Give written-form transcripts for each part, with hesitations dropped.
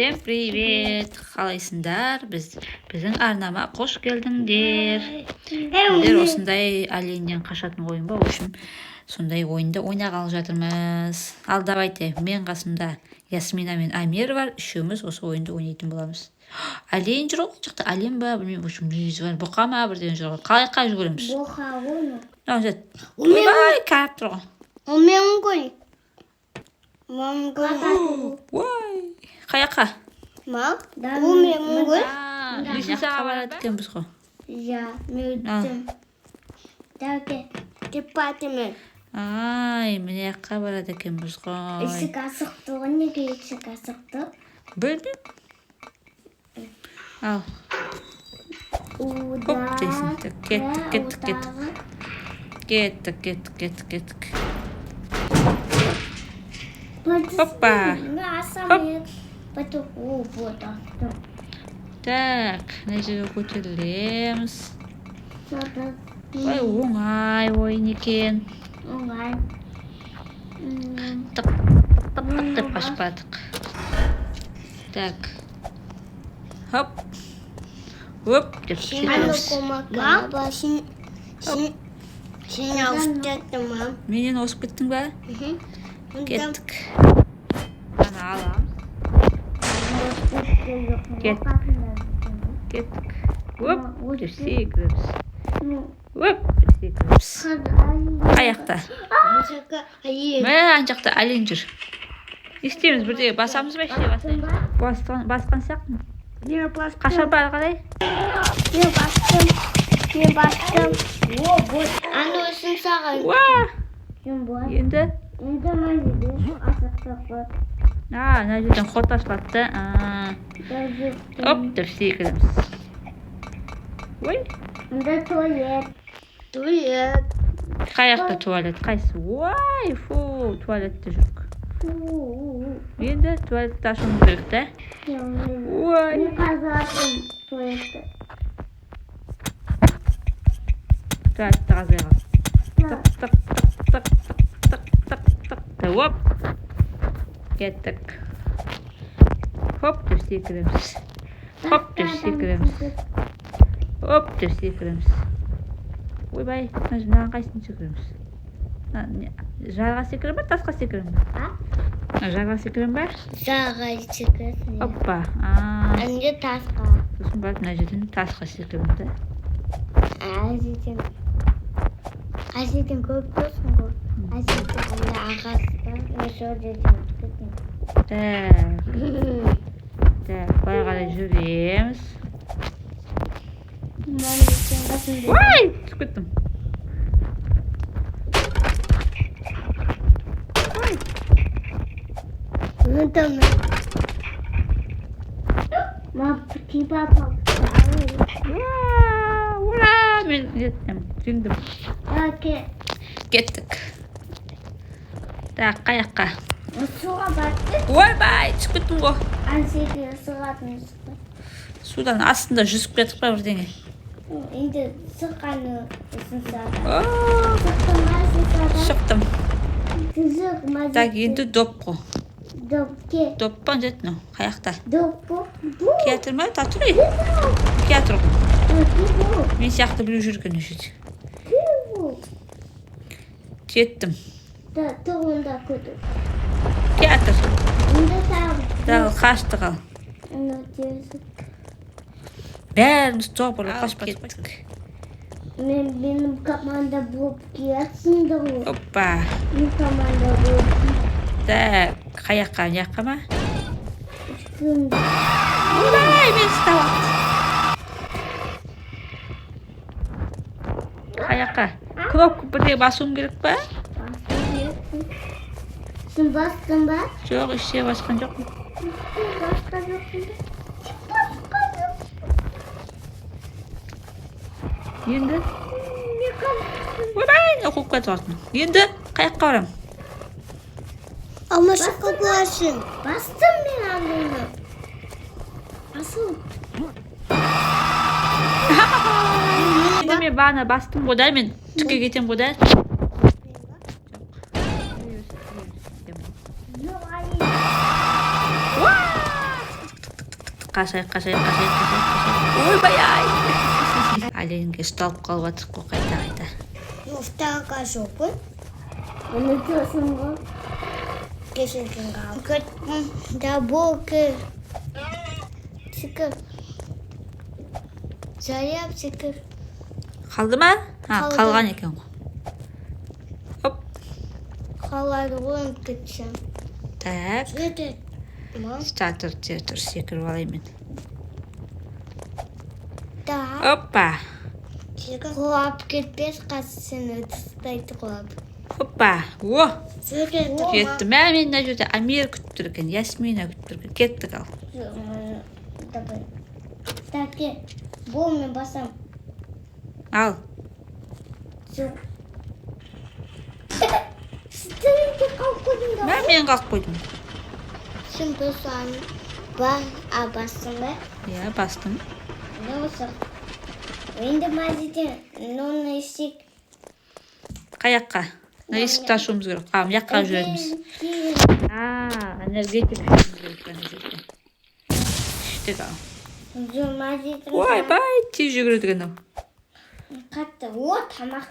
Всем привет! Қалайсыңдар? Біздің арнама қош келдіңдер. Біздер осындай оленьнен қашатын ойын ба, общем, сондай ойынды ойнағалы жатырмыз. Ал давайте, мен қасымда Ясмина мен Амир бар, үшеуміз осы ойынды ойнайтын боламыз. Олень жүр ғой, жақта олень ба, білмеймін, общем, мүйізі бар, бұқа ма бірден жүр ғой. Қалай жүгіреміз? Бұқа ғой ма? Ойбай, кәріп тұр ғой. Омен ғой. Мамға. Ой, қаяққа? Ма? Омен ғой. Лисицаға барады екенбіз ғой. Ja, мүлдім. Дәуге, департамент. Ай, міне жаққа барады екенбіз ғой. Ісік асықты ғой, неге ісік асықты? Білмеймін. Ал. Хоп дейсің. Кеттік. Hoppa. Hopp. Так, мына жерге көтерілеміз. Ой, оңай ойын екен. Оңай. Тық деп қашпадық. Так. Хоп. Оп деп секіреміз. Сен ауысып кеттің ма? Менен ауысып кеттің ба? Кеттік. Ана аламыз. Кеттік. Оп деп секіреміз. Оп деп секіреміз. Аяқта. Мә, ана жақта олень жүр. Не істейміз, бірдегі басамыз ба, іште басайын? Басқан сияқтымын. Қашар бары қарай? Мен бастым. Аны өсін саған. Енді? Енді мәзеді асықтық бар. Мына жерден ход ашылады. Оп деп секіреміз. Ой. Мұнда туалет. Қаяқта туалет? Қайсы? Ой, фу, туалетте жүрік. Енді туалетті ашуымыз керек та? Ой. Мен қазір ашым туалетті. Туалетті қазір ағам. Тық. Оп. Кеттік. Хоп деп секіреміз. Хоп деп секіреміз. Ойбай, мынаған қайсысын секіреміз? Жарға секірем ба, тасқа секірем ба? Жарға секірем ба? Жарға секіресің. Оппа. Әнде тасқа. Сосын барып мына жерден тасқа секірем да. Әжеден көп болсын ғой. Әжеден ағасы бар. Өші өдеден өткетін. Так, бай қарай жүреміз. Ой, түсіп кеттім. Ура, мен жеңдім. Кеттік. Так, қаяққа? Суға баттық. Ойбай, түсіп кеттім ғой. Әнсеге сұғатын сұқты. Судан астында жүзіп кеттік па бірдеңе? Енді сұққаны ұсын сады. Шықтым. Так, енді доп қой. Доп па жетіні? Қаяқта? Доп бұл. Кетір ма? Татыр үй? Кетір ғой. Мен сияқты білу жүрген үшеді. Кеттім. Тұғында көтір. Кетір. Дағы қашты қал. Бәріміз тоғырлы қашып кеттік. Менің команда болып кетсіңді ғой. Оппа. Мен команда болып. Так, қаяққа, жаққа ма? Кімді? Олай, мен ұстап. Қаяққа? Кнопка бірде басуым керек па? Басым керексің. Сен бастың ба? Жоқ, іште басқан жоқ. Басқан жоқсың ба? Енді? Ойбай, оқып кетіп артын. Енді қаяққа барам? Алмашыққа боласың. Бастым мен алдыңа. Асыл. Енді мен бағана бастым ғой да, мен түкке кетем ғой да. Қашай. Ойбай-ай. Оленге ұсталып қалып жатырық қой қайта. Второй жопы. Унутился он. Кешіргенға. Да болки. Сикір. Заряп сикір. Қалды ма? Қалды. Қалған екен ғой. Оп. Қалады ойын кетсем. Так. Жетет. Тұр, секіріп алайын мен. Да. Опа. Құлап кетпес қазір сені ұстайды құлап. Опа. О. Жетет. Жетті. Мен мына жерде Амир күтіп тұр екен, Ясмина күтіп тұр екен. Кеттік ал. Давай. Так, бұл мен басам. Ал. Жоқ. Сіздерге қалып қойдың да. Мен қалып қойдым. Сен басам. Бастың ба? Иә, бастым. Не болса? Енді мазиден нонны істек. Қаяққа? Есікті ашуымыз керек. Мына жүреміз. Энергетик іштік ал. Ойбай, тез жүгіреді екен ау. Қатты. Тамақ.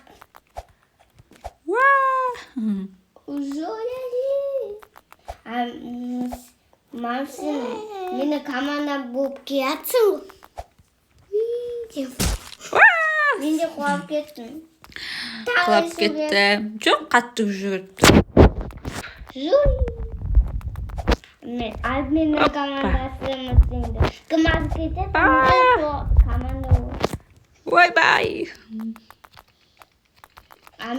Мамсың, мені команда болып келатсың. Мен де құлап кеттім. Құлап кетті. Жоқ, қатты жүгірді. Менің командасымызды. Кім азып кетеді? Команда ол. Ойбай.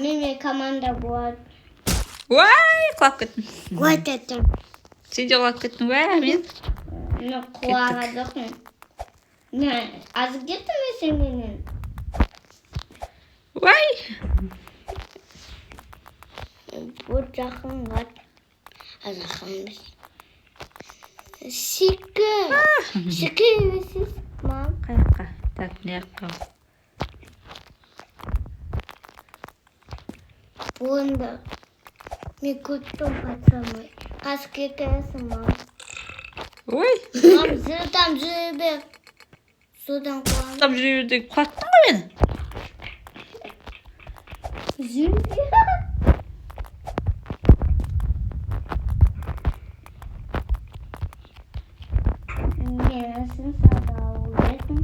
Мен команда болады. Ой, құлап кеттім. Өтеттім. Сен де құлап кеттің бе, Амин? Мен құлаға жоқпын. Азып кеттім сен менен. Ой. Бұл жақын бар. Жақынбыз. Шикір. Шикір емесіз, мам. Қаяққа? Так, не жаққа? Бұнда. Мен көттім қатсамай. Қас кетесің, мам. Ой. Мам, там жүре бер. Судан қуам. Там жүре берді. Құлаттың ғой мені? Жүре бер. Менің сада олдесің.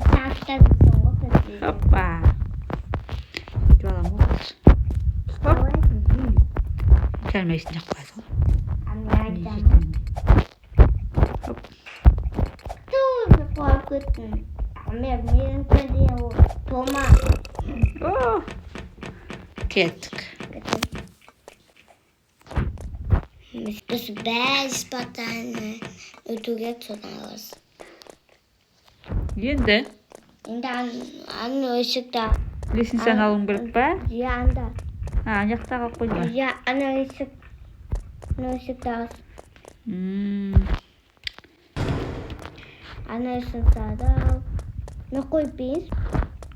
Сақтадысың ғой көтері. Опа. Өйтіп алам ғой. Келмейсін деп қойды ғой. Мен айтамын. Тоже құлап кеттім. Менің көден ол тома. Кеттік. Біз бәз спартаны өтуге содан аласыз. Енді? Енді аны өшікті. Лесенцияны алуым керек па? Иә, анда. Ана жақта қалып қойды ма? Иә, ана өшікті аласыз. Ана өшікті ал. Не қойып бейіз?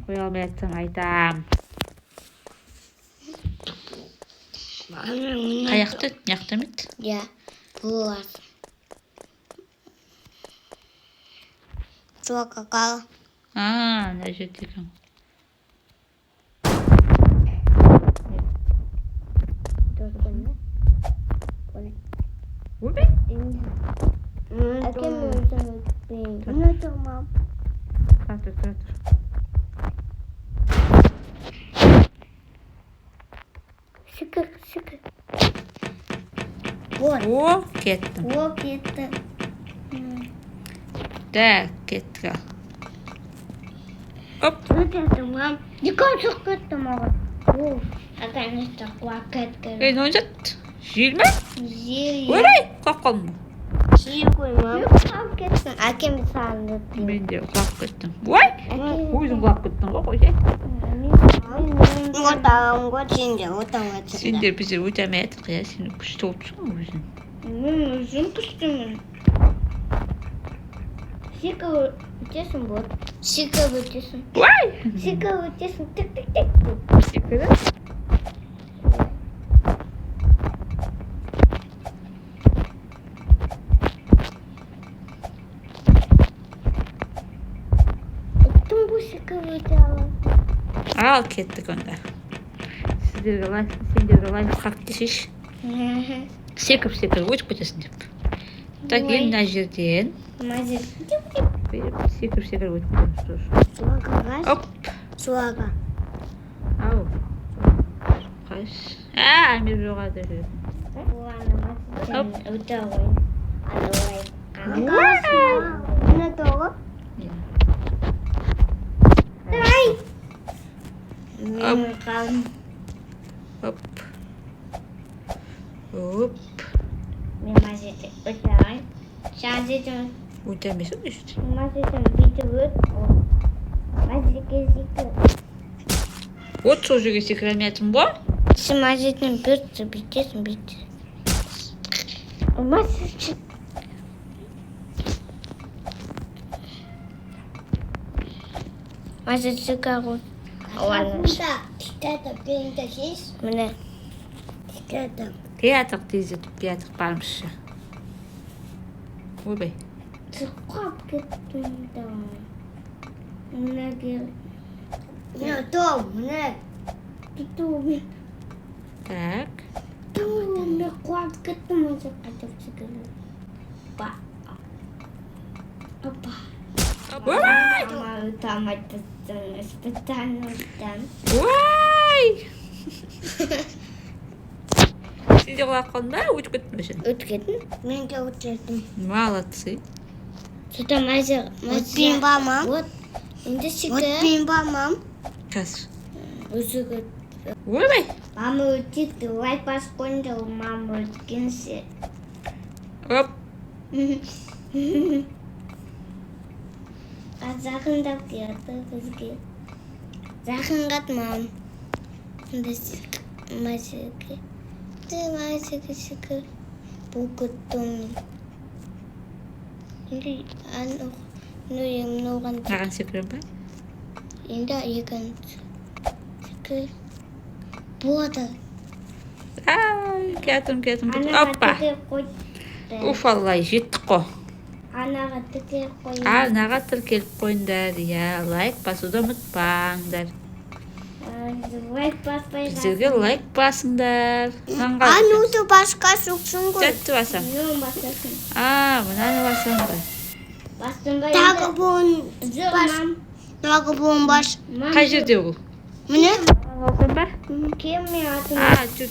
Қоя алмай жатсам айтам. Қаяқты? Мияқты емет? Иә, бұл аласыз. Суақа қал. Мына жерде екен. Ой, Әкем өзім өтпейін. Мұны тұрмам. Тұр. Шүкір. Вот. О, кеттім. О, кетті. Так, кеттік ал. Оп. Өтеді, мам. Дикон жоқ кетті маған. О, әкәнесті құлап кетті. Нөн жат? Жел ме? Жел. Өрей, құлап қалдым ба? Жел қой, мам. Құлап кеттің. Әкем саған өттім. Мен де құлап кеттім. Ой, өзің құлап кеттің ғой, қойсай. Отауым ғой, сендер отауға түсіңдер. Сендер біздер өте алмай жатырық, иә, сен күшті болып тұрсың ғой өзің. Мен өзім күштімін. Шикір өтесің бол. Шикір өтесің. Ой! Шикір өтесің. Тік. Шикірі? Al kettik onda. Сендерге лайфхак десейші. Секіріп өтіп кетесің деп. Так, мына жерден секіріп өтіп кетеміз. Оп. Суаға. Ау. Қайш. Амир жоғады жүр. Өте ғой. Мына тоғы. Оп. Оп. Мен мазеті өте ғой. Шазетім. Өтемесің дешті. Мазетім биті өт. Мазеті Вот сол жерге секіре алмайтын ба? Сен мазетім бірті бітесің биті. Мазеті. Мазеті қағын. Міне. Театр тездетіп театр бармызшы. Ойбай. Қап кеттім да. Міне кел. Міне том, міне. Том. Так. Том, мен қуап кеттім өзі қайтып секірді. Ба. Опа. Ойбай! Мама тамайтын испытаниялардан. Ой! Сен де құлап қалдың ба? Өтіп кеттің бе сен? Өтіп кеттім. Мен де өтіп. Молодцы. Что-то Өтпейін ба, мам? Вот. Енді секір. Өтпейін ба, мам? Қазір. Өзі көт. Ойбай! Мама өтеді. Лайк басып қойында ол мама өткенсе. Оп. Жақындап келді бізге. Жақындап мам. Біз мазеге. Мазеге секір. Бұл күттім. Енді оған Маған секірем ба? енді екен секір. Болды. Ай, кеттім. Оппа. Уф, аллай, жеттік қо. Анаға тіркеліп қойын. Арнаға тіркеліп қойыңдар, иә, лайк басуды ұмытпаңдар. Лайк баспай Біздерге лайк басыңдар. Ануды басқа соқсын ғой. Тәтті басам. Нұн басасын. Мынаны басам ба? Бастың ба? Тағы буын Жоқ, тағы буын бас. Қай жерде ол? Міне. Алсам ба? Кем мен атым. Жүр.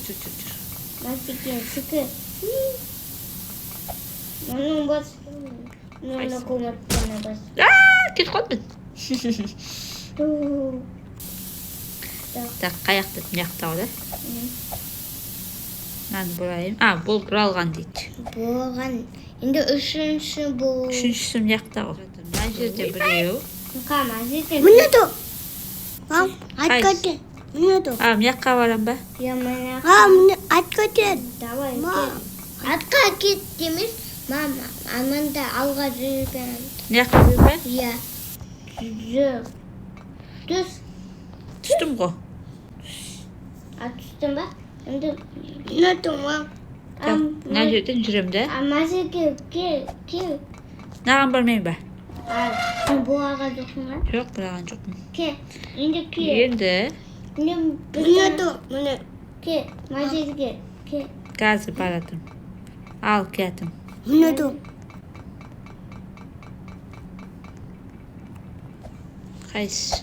Мастекен, сікір. Мұның бас. Мұны көмірттені бас. Кетіп қалдым. Так, қаяқты мияқтау да? Мынаны бұрайым. Бұл бұралған дейді. Болған. Енді үшінші бұл. Үшіншісі мияқтау. Мына жерде біреу. Қама, жетен. Міне ду. Мам, откаты. Міне ду. Мияққа барам ба? Ямана. Міне откаты. Давай, Мам. атқа кет демес. Мама, аманда алға жүрген. Мияққа жүр ба? Иә. Жүр. Түс. Түстім ғой. Түстің ба? Енді. Міне ду, мам. Мына жерден жүрем да? Амазы кел. Наған бармайым ба? Сен бұлаға жоқсың ба? Жоқ, бұраған жоқпын. Кел. Енді кел. Енді Міне ду, міне. Кел. Мазеге. Кел. қазір баратым. Ал, кеттім. Міне ду. Қайсы?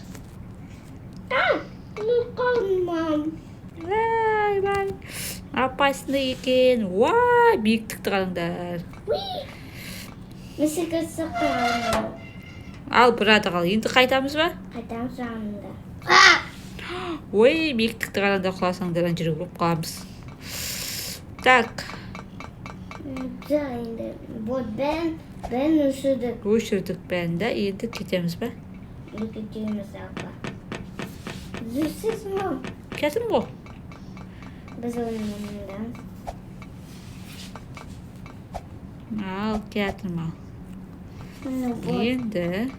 Мам. Вай. Опасный екен. Уай, биіктікті қараңдар. Мысыға сақырады. Ал, бұрады қал. Енді қайтамыз ба? Қайтам жағында. Ой, биіктікті қараңдар, құласаңдар, жүріп болып қаламыз. Так. Енді. Вот бән өшірдік. Өшірдік бәнді. Енді кетеміз ба? Кетеміз алға. Жүрсіз мам. Кеттім ғой. Біз ойнамамдан. Ал, кеттім ал. Енді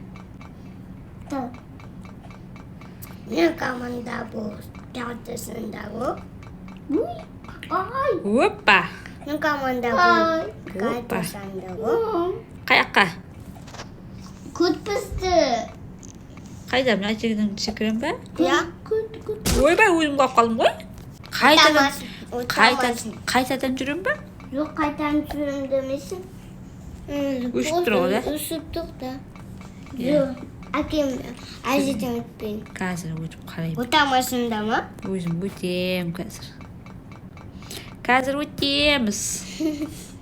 Міне команда бұл театрсында ғой. Ай. Опа. Міне команда бұл театрсында ғой. Қаяққа? Көт бізді. Қайда мен әйтегіден секірем ба? Ya. Ойбай өзім қалып қалдым ғой. Utanmasın. Қайтадан жүрем ба? Yok kaytan sürüm demesin. Üşüttür o da. Üşüttük da. Ya. Yok. Akim azizim etmeyin. Қазір өтіп қараймын. Utanmasın da mı? Өзім өтем қазір. Қазір өтеміз.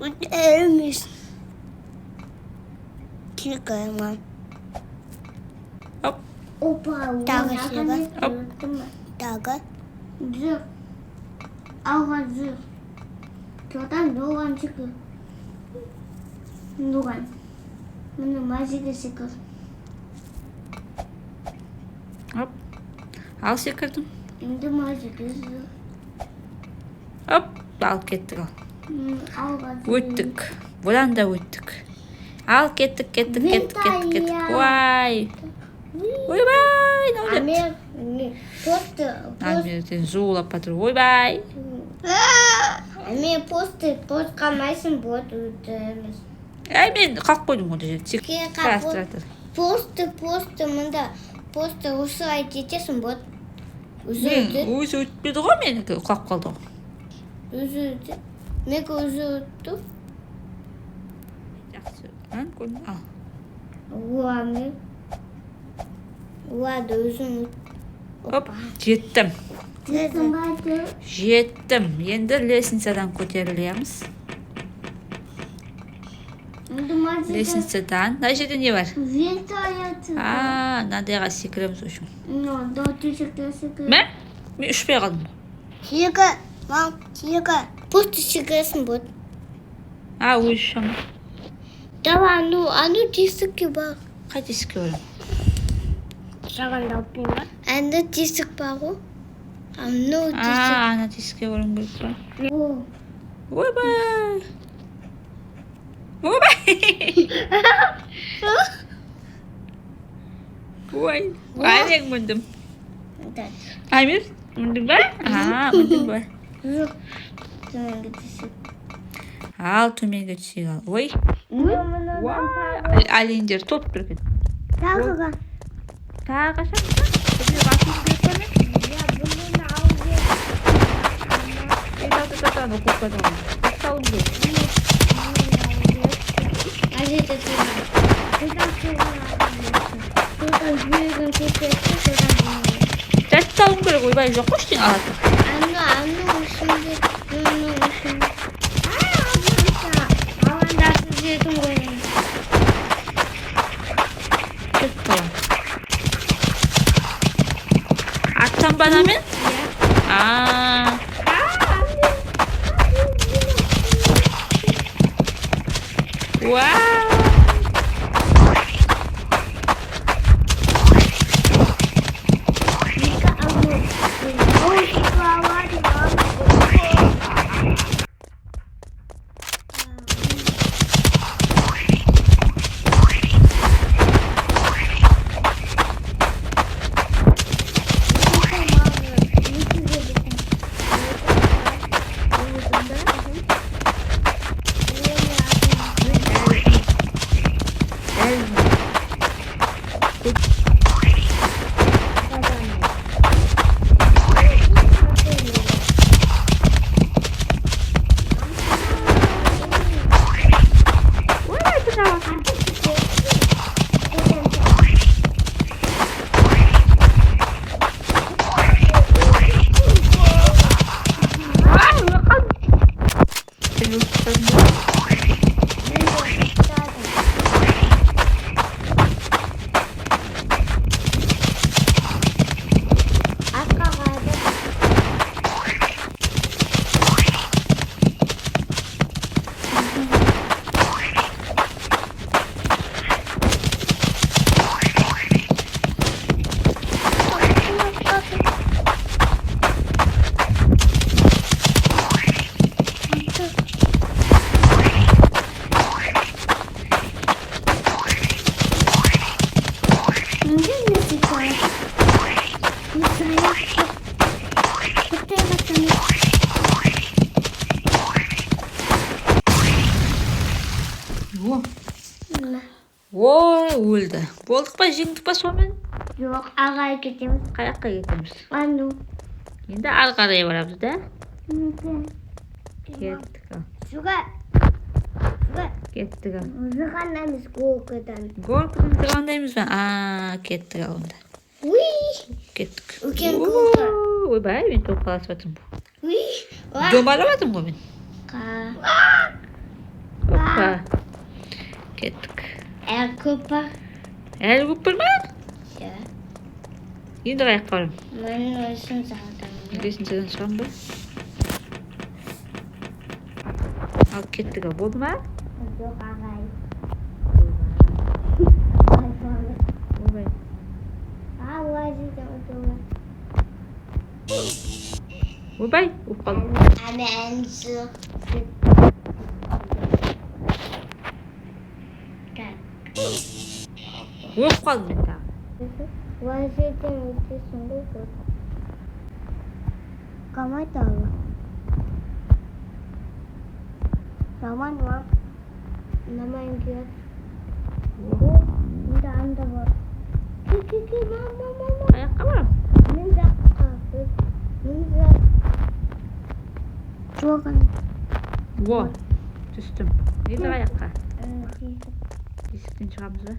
Utanmış. Çıkarmam. Оп. Opa. Daha ulan, şey akan var. hep yürüttün mü? Daga. Zır. Alga zır. Çoğdan doğan çıkır. Doğan. Bunu mazide çıkır. Оп. Ал секірдім. Şimdi mazide zır. Оп. Алып кеттік ал. Alga zır. Өттік. Бұдан да өттік. Ал кеттік. Уай. Ойбай. Амир. Посты. Амирден зулап жатыр. Ойбай. Амир посты. Пост қалмайсың бот өтеміз. Әй мен қалып қойдым ғой жерде. Посты мында. Посты осы айт етесің бот. Өзі өтті. Өзі өтпеді ғой менікі қалып қалды ғой. Өзі өтті. Менікі өзі өтті. Жақсы. Көрдің ал. Уа мен. Уа да өзің өтті. Оп. Жеттім. Жеттім байды. Жеттім. Енді лестницадан көтерілеміз. Лестницадан. Мына жерде не бар? Вертолеты. Мынандайға секіреміз үшін. До түйшікті Мен үшпей қалдым. Çıkarmam. Çıkar. Посты секіресің бот. Өзі шама. Давай, ану тесікке бар. Қай тесікке барам? Саған да өтпейін ба? Анда тесік бар ғой. Ану тесік. Ана тесікке барам керек па? Ойбай. Ой. Әрең мүндім. Амир, мүндің ба? Мүндің ба? Жоқ. Төменгі тесік. Ал төменге түсек ал. Ой. Әлендер топ бірген. Тағыға. Тағы шақса? Бір басын керек па мен? Аны қоқпады ғой. Қоқтауым жоқ. Азида төмен. Содан жүрегін көтерсе, содан жүрегін. Жаттауым керек. Ойбай жоқ қой ештеңе алатын. Ану ішінде. Аландасыз жердің ғой. Кетіп қалам. Аттан бана мен? Вау! Ой, өлді. Болдық па, жеңдік па сонымен? Жоқ, ағай кетеміз. Қай жаққа кетеміз? Ану. Енді ары қарай барамыз да. Мүмкін. Кеттік ал. Суға. Кеттік ал. Зығанамыз горкадан. Горкадан зығандаймыз ба? Кеттік ал онда. Уи. Кеттік. Үлкен горка. Ойбай, мен тоқаласып жатырмын. Уи. Домалап жатырмын ғой мен. Опа. Кеттік. Көп бар. Әлі көп бар ма? Ja. Енді қай жаққа барамын? Мен өзім сағатамын. Бесіншіден шығамын ба? Ал кеттік ал, болды ма? Жоқ, ағай. Ойбай. Уазиден отырмын. Ойбай, болып қалдым. Әмен сұқ. Болып қалдым мен тағы. Уазиден өтесің ғой көп. Қалмай тағы. Жаман ма? Намайын кет. Енді анда бар. Ке, мама. Қай жаққа барамын? Мен жаққа. Мен жаққа. Жоған. Во, түстім. Енді қай жаққа? Есіктен шығамыз ба?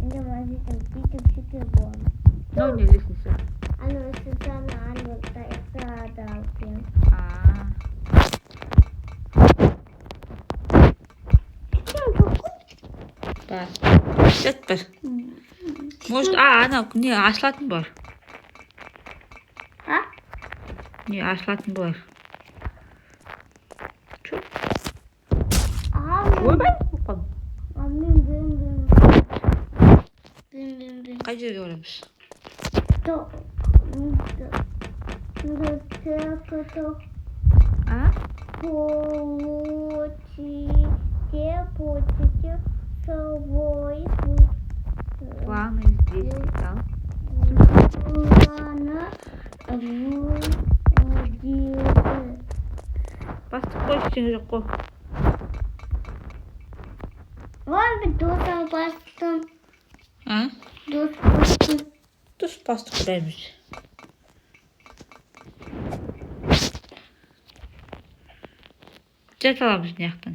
Енді мазитен сөйтіп болады. Ну, не лестница. Ана сызаны анықта иқтирады алпен. Бар. Жат бар. Может, анау не ашылатын бар. Не ашылатын бар. Чё? Ойбай, болып қалдым. Мен. Қай жерге барамыз? Почти свой. Планы здесь, там. Бастық қой, ештеңе жоқ қой. Мен досым бастым. Дос бастым. Дұрыс бастық құдаймыз. Жат аламыз мына жақтан.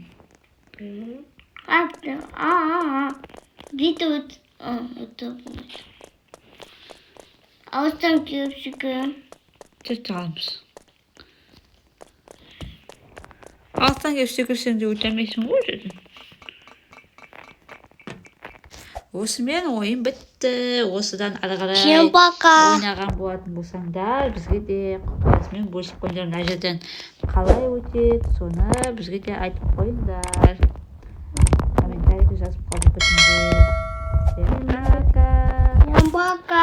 Бүйтіп алыстан келіп жүгірем. Жат аламыз. Алыстан келіп секірсең де өте алмайсың ғой жерден. Осымен ойын бітті. Осыдан ары қарай ойнаған болатын болсаңдар, бізге де құпиясымен бөлісіп қойыңдар. Мына жерден қалай өтеді, соны бізге де айтып қойыңдар. Комментарийге жазып қалып бітіңдер. Всем пока. Пока.